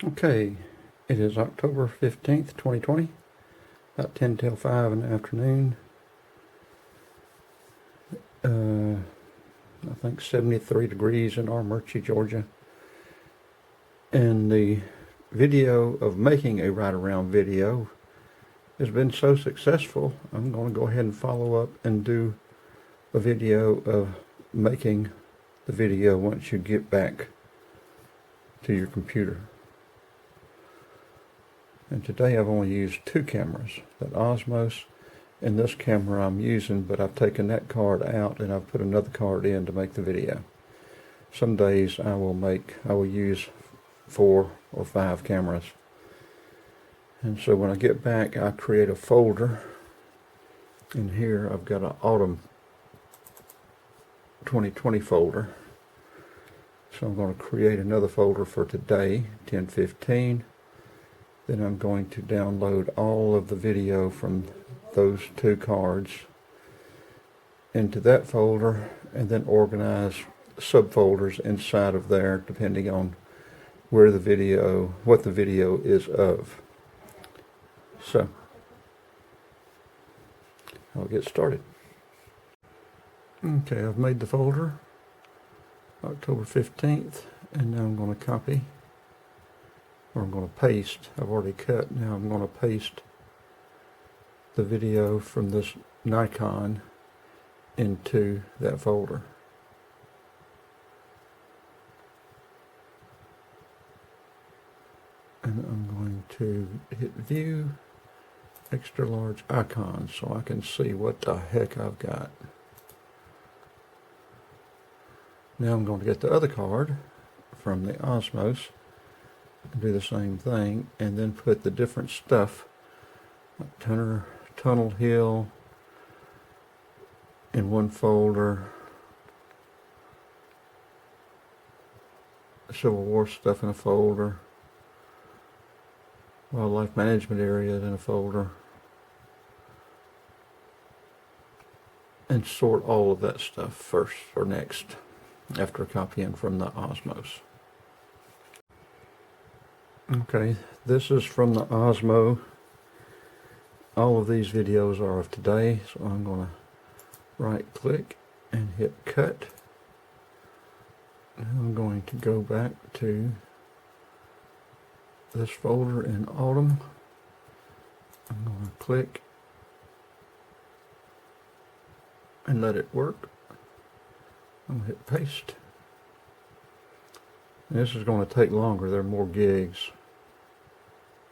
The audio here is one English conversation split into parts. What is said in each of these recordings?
Okay, it is October 15th, 2020, about 10 till 5 in the afternoon. I think 73 degrees in Armuchee, Georgia. And the video of making a ride around video has been so successful, I'm going to go ahead and follow up and do a video of making the video once you get back to your computer. And today I've only used two cameras, that Osmos and this camera I'm using, but I've taken that card out and I've put another card in to make the video. Some days I will use 4 or 5 cameras. And so when I get back, I create a folder. In here I've got an Autumn 2020 folder. So I'm going to create another folder for today, 10:15. Then I'm going to download all of the video from those two cards into that folder and then organize subfolders inside of there depending on what the video is of. So I'll get started. Okay, I've made the folder, October 15th, and now I'm going to copy, or I'm going to paste. I've already cut. Now I'm going to paste the video from this Nikon into that folder. And I'm going to hit View, Extra Large Icons, so I can see what the heck I've got. Now I'm going to get the other card from the Osmos and do the same thing, and then put the different stuff, like Tunnel Hill, in one folder, Civil War stuff in a folder, Wildlife Management areas in a folder, and sort all of that stuff first or next after copying from the Osmos. Okay, this is from the Osmo. All of these videos are of today, so I'm going to right click and hit cut. And I'm going to go back to this folder in Autumn. I'm going to click and let it work. I'm going to hit paste. And this is going to take longer. There are more gigs.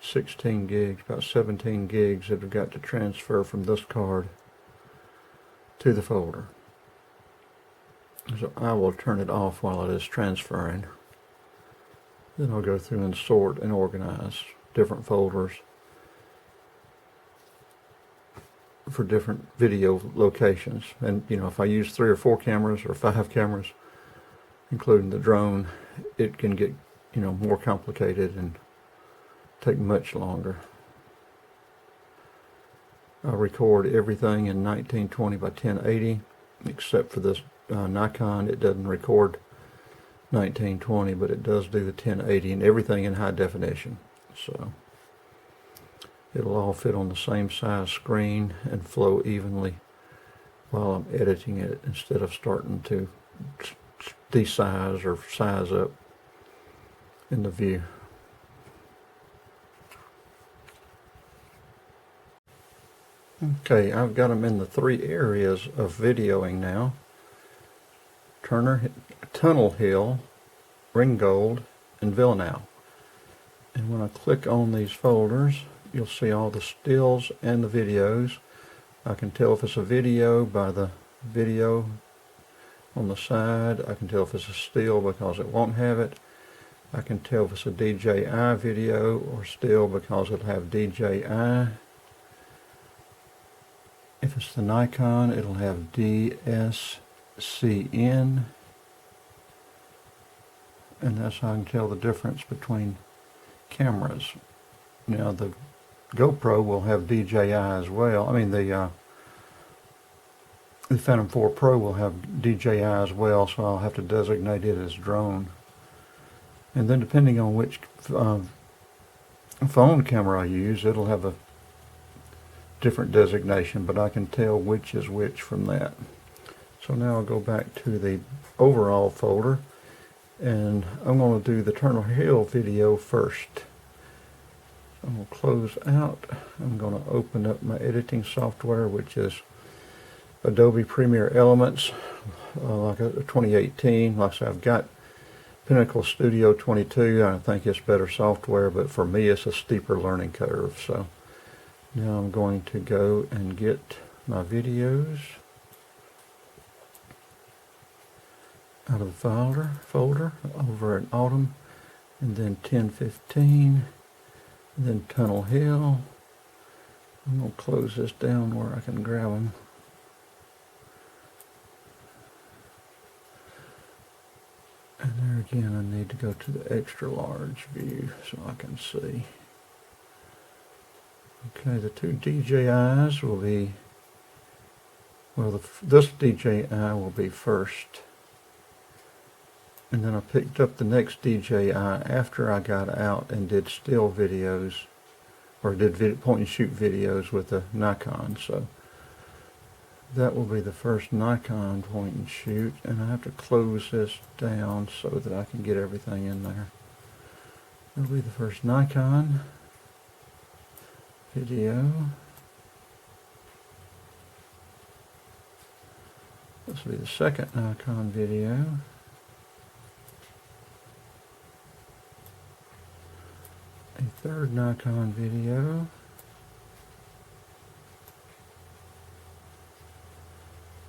16 gigs, about 17 gigs that have got to transfer from this card to the folder. So I will turn it off while it is transferring. Then I'll go through and sort and organize different folders for different video locations. And if I use 3 or 4 cameras or 5 cameras, including the drone, it can get more complicated and take much longer. I record everything in 1920 by 1080, except for this Nikon. It doesn't record 1920, but it does do the 1080, and everything in high definition. So it'll all fit on the same size screen and flow evenly while I'm editing it, instead of starting to desize or size up in the view. Okay, I've got them in the 3 areas of videoing now: Tunnel Hill, Ringgold, and Villanelle. And when I click on these folders, you'll see all the stills and the videos. I can tell if it's a video by the video on the side. I can tell if it's a still because it won't have it. I can tell if it's a DJI video or still because it'll have DJI. If it's the Nikon, it'll have DSCN. And that's how I can tell the difference between cameras. Now the GoPro will have DJI as well. I mean the Phantom 4 Pro will have DJI as well, so I'll have to designate it as drone. And then depending on which phone camera I use, it'll have a different designation, but I can tell which is which from that. So now I'll go back to the overall folder, and I'm going to do the Turtle Hill video first. I'm going to close out. I'm going to open up my editing software, which is Adobe Premier Elements, like a 2018. Like I said, I've got Pinnacle Studio 22. I think it's better software, but for me it's a steeper learning curve. So now I'm going to go and get my videos out of the folder over at Autumn, and then 1015, and then Tunnel Hill. I'm going to close this down where I can grab them. And there again, I need to go to the extra large view so I can see. Okay, the two DJIs will be, well, this DJI will be first. And then I picked up the next DJI after I got out and did still videos, or did point and shoot videos with the Nikon. So that will be the first Nikon point and shoot, and I have to close this down so that I can get everything in there. That'll be the first Nikon video. This will be the second Nikon video. A third Nikon video.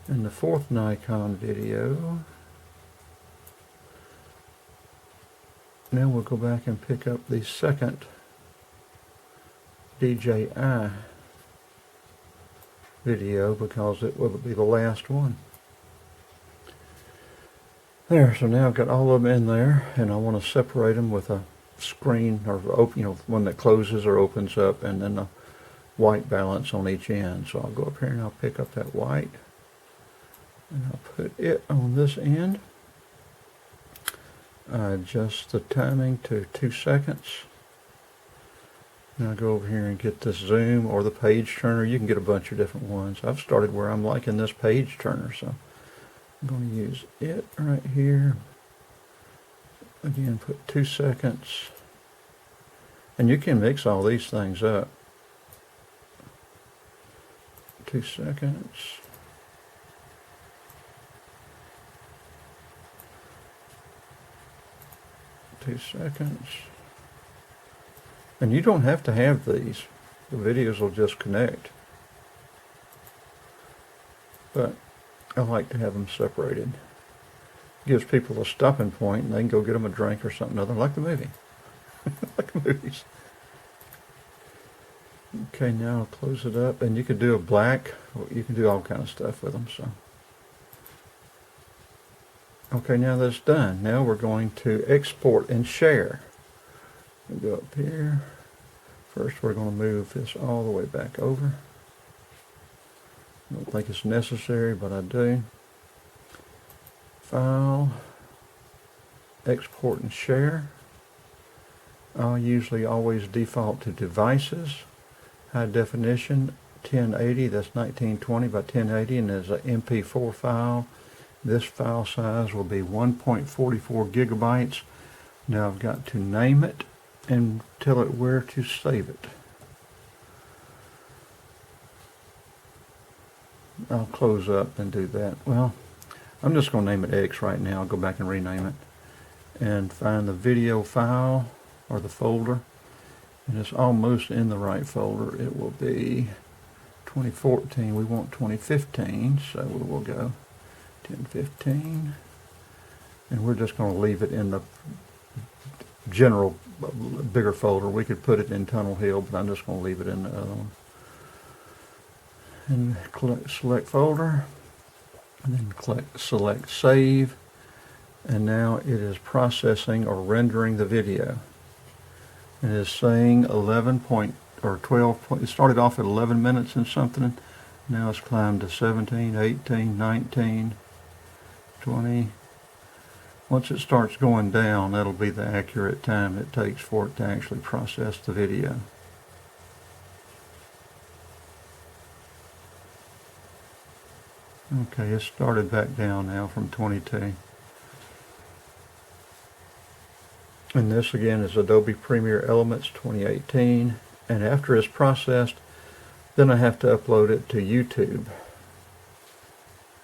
And the fourth Nikon video. Now we'll go back and pick up the second DJI video because it will be the last one. There, so now I've got all of them in there, and I want to separate them with a screen, or open, one that closes or opens up, and then a white balance on each end. So I'll go up here and I'll pick up that white, and I'll put it on this end. Adjust the timing to 2 seconds. Now go over here and get this zoom or the page turner. You can get a bunch of different ones. I've started where I'm liking this page turner, so I'm going to use it right here. Again, put 2 seconds. And you can mix all these things up. 2 seconds. 2 seconds. And you don't have to have these. The videos will just connect. But I like to have them separated. Gives people a stopping point, and they can go get them a drink or something other, like the movie. Like the movies. Okay, now I'll close it up, and you could do a black, or you can do all kind of stuff with them. So, okay, now that's done. Now we're going to export and share. We'll go up here. First, we're going to move this all the way back over. I don't think it's necessary, but I do. File, export and share. I'll usually always default to devices, high definition, 1080, that's 1920 by 1080, and there's an MP4 file. This file size will be 1.44 gigabytes. Now I've got to name it and tell it where to save it. I'll close up and do that. Well, I'm just going to name it X right now. I'll go back and rename it and find the video file or the folder, and it's almost in the right folder. It will be 2014. We want 2015, so we will go 1015, and we're just going to leave it in the general bigger folder. We could put it in Tunnel Hill, but I'm just going to leave it in the other one. And select folder, and then select save, and now it is processing or rendering the video. It is saying 11 point or 12 point. It started off at 11 minutes and something. Now it's climbed to 17, 18, 19, 20, Once it starts going down, that'll be the accurate time it takes for it to actually process the video. Okay, it started back down now from 22. And this again is Adobe Premier Elements 2018. And after it's processed, then I have to upload it to YouTube.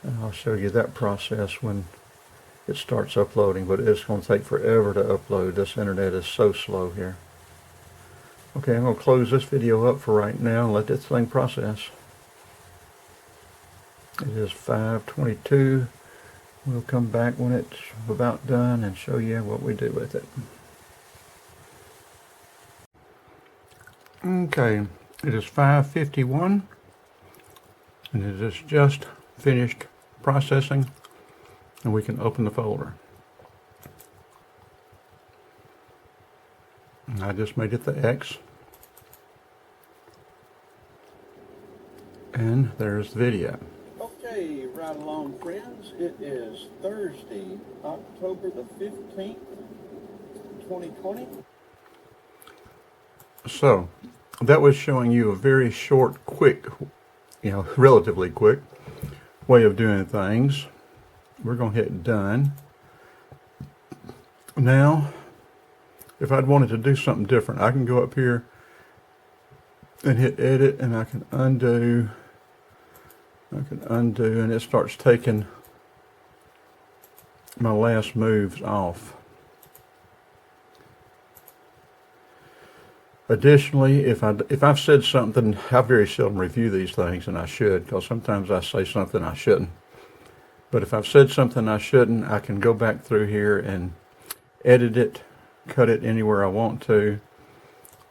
And I'll show you that process when it starts uploading, but it's going to take forever to upload. This internet is so slow here. Okay, I'm going to close this video up for right now and let this thing process. It is 5:22. We'll come back when it's about done and show you what we do with it. Okay, it is 5:51 and it is just finished processing, and we can open the folder. And I just made it the X. And there's the video. Okay, right along, friends. It is Thursday, October the 15th, 2020. So, that was showing you a very short, quick, relatively quick way of doing things. We're going to hit done. Now, if I'd wanted to do something different, I can go up here and hit edit, and I can undo. And it starts taking my last moves off. Additionally, if I've said something, I very seldom review these things, and I should, because sometimes I say something I shouldn't. But if I've said something I shouldn't, I can go back through here and edit it, cut it anywhere I want to.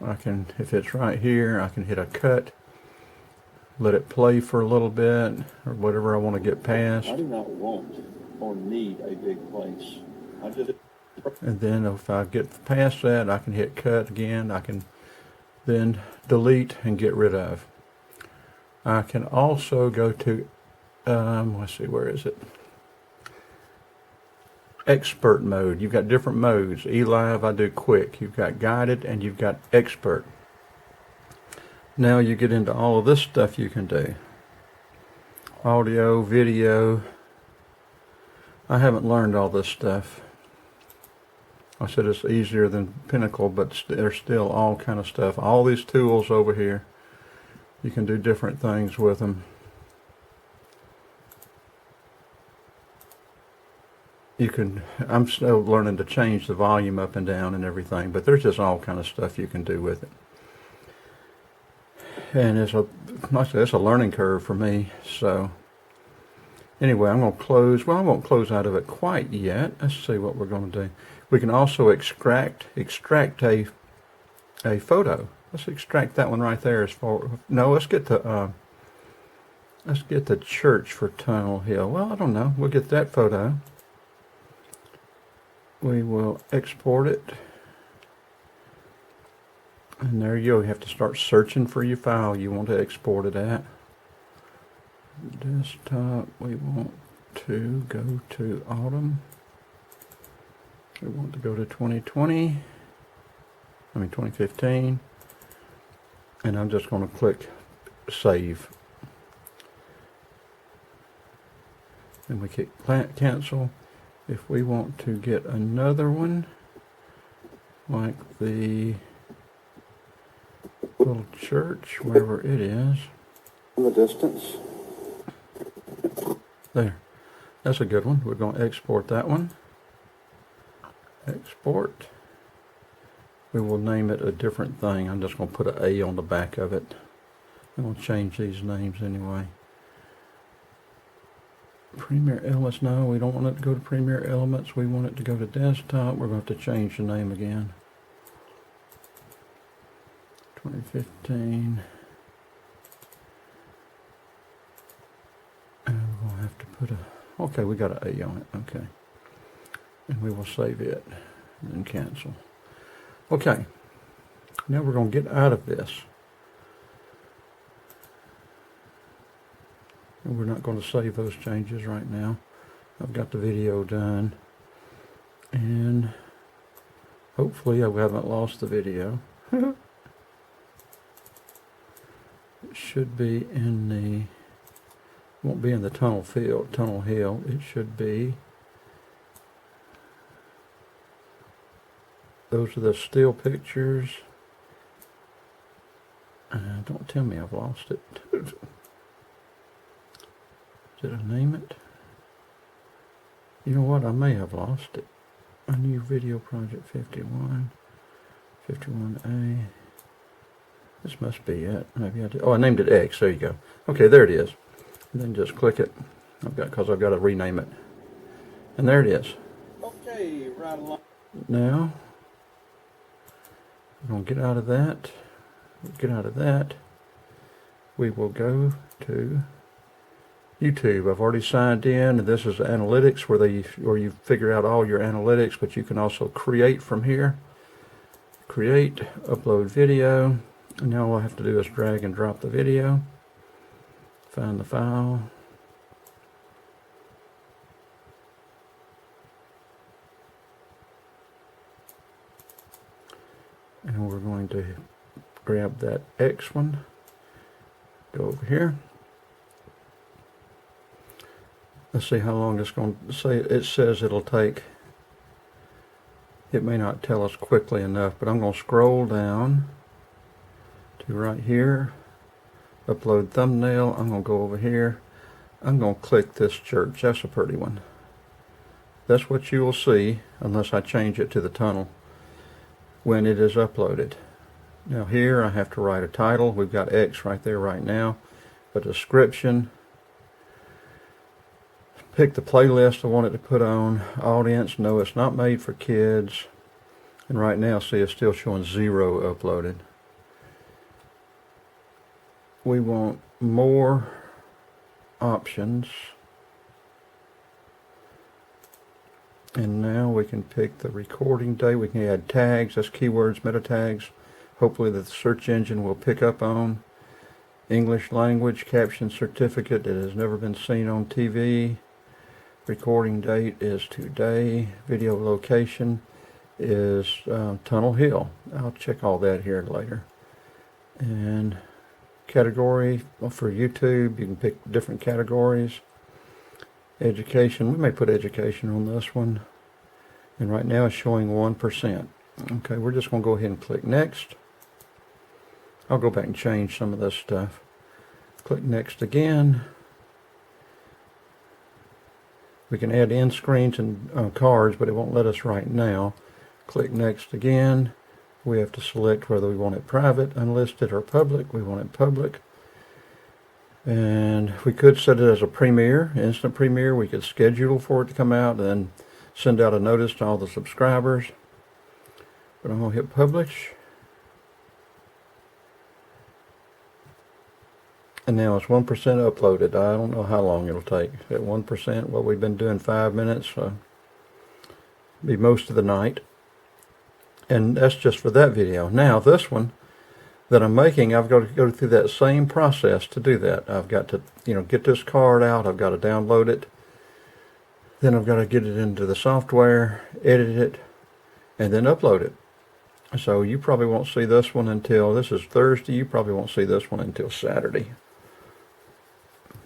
I can, if it's right here, I can hit a cut, let it play for a little bit, or whatever I want to get past. I do not want or need a big place. And then if I get past that, I can hit cut again. I can then delete and get rid of. I can also go to, let's see, where is it? Expert mode. You've got different modes. eLive, I do quick. You've got guided, and you've got expert. Now you get into all of this stuff you can do. Audio, video. I haven't learned all this stuff. I said it's easier than Pinnacle, but there's still all kind of stuff. All these tools over here, you can do different things with them. I'm still learning to change the volume up and down and everything, but there's just all kind of stuff you can do with it. And it's a learning curve for me. So anyway, I'm going to close. Well, I won't close out of it quite yet. Let's see what we're going to do. We can also extract a photo. Let's extract that one right there. Let's get the church for Tunnel Hill. Well, I don't know. We'll get that photo. We will export it. And there you go. You have to start searching for your file you want to export it at. Desktop, we want to go to Autumn. We want to go to 2015. And I'm just going to click Save. And we click Cancel. If we want to get another one, like the little church, wherever it is. In the distance. There. That's a good one. We're going to export that one. Export. We will name it a different thing. I'm just going to put an A on the back of it. I'm going to change these names anyway. Premier Elements. No, we don't want it to go to Premier Elements. We want it to go to Desktop. We're going to have to change the name again. 2015. And we're going to have to put okay, we got an A on it. Okay. And we will save it and then cancel. Okay. Now we're going to get out of this. And we're not going to save those changes right now. I've got the video done. And hopefully I haven't lost the video. It should be in the, won't be in the tunnel hill. It should be, those are the still pictures. Don't tell me I've lost it. Did I name it? You know what? I may have lost it. A new video project 51. 51A. This must be it. Maybe I did. Oh, I named it X. There you go. Okay, there it is. And then just click it. Because I've got to rename it. And there it is. Okay, right along. Now, we're going to get out of that. Get out of that. We will go to YouTube. I've already signed in, and this is analytics where you figure out all your analytics, but you can also create from here. Create, upload video. And now all I have to do is drag and drop the video. Find the file. And we're going to grab that X one. Go over here. Let's see how long it's going to say. It says it'll take. It may not tell us quickly enough, but I'm going to scroll down to right here. Upload thumbnail. I'm going to go over here. I'm going to click this church. That's a pretty one. That's what you will see unless I change it to the tunnel when it is uploaded. Now here I have to write a title. We've got X right there right now. A description. Pick the playlist I want it to put on. Audience, no, it's not made for kids. And right now, see, it's still showing 0 uploaded. We want more options. And now we can pick the recording date. We can add tags, that's keywords, meta tags. Hopefully the search engine will pick up on. English language, caption certificate that has never been seen on TV. Recording date is today. Video location is Tunnel Hill. I'll check all that here later. And category, well, for YouTube, you can pick different categories. Education, we may put education on this one. And right now it's showing 1%. Okay, we're just going to go ahead and click next. I'll go back and change some of this stuff. Click next again. We can add end screens and cards, but it won't let us right now. Click next again. We have to select whether we want it private, unlisted, or public. We want it public. And we could set it as a premiere, instant premiere. We could schedule for it to come out and then send out a notice to all the subscribers. But I'm going to hit publish. And now it's 1% uploaded. I don't know how long it'll take. At 1%, well, we've been doing 5 minutes, so be most of the night. And that's just for that video. Now this one that I'm making, I've got to go through that same process to do that. I've got to, get this card out. I've got to download it. Then I've got to get it into the software, edit it, and then upload it. So you probably won't see this one until, this is Thursday, you probably won't see this one until Saturday.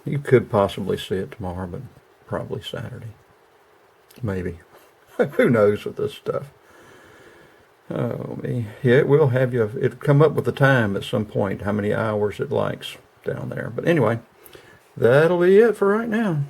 You could possibly see it tomorrow, but probably Saturday. Maybe. Who knows with this stuff. Oh, me. Yeah, it will have you, it'll come up with the time at some point, how many hours it likes down there. But anyway, that'll be it for right now.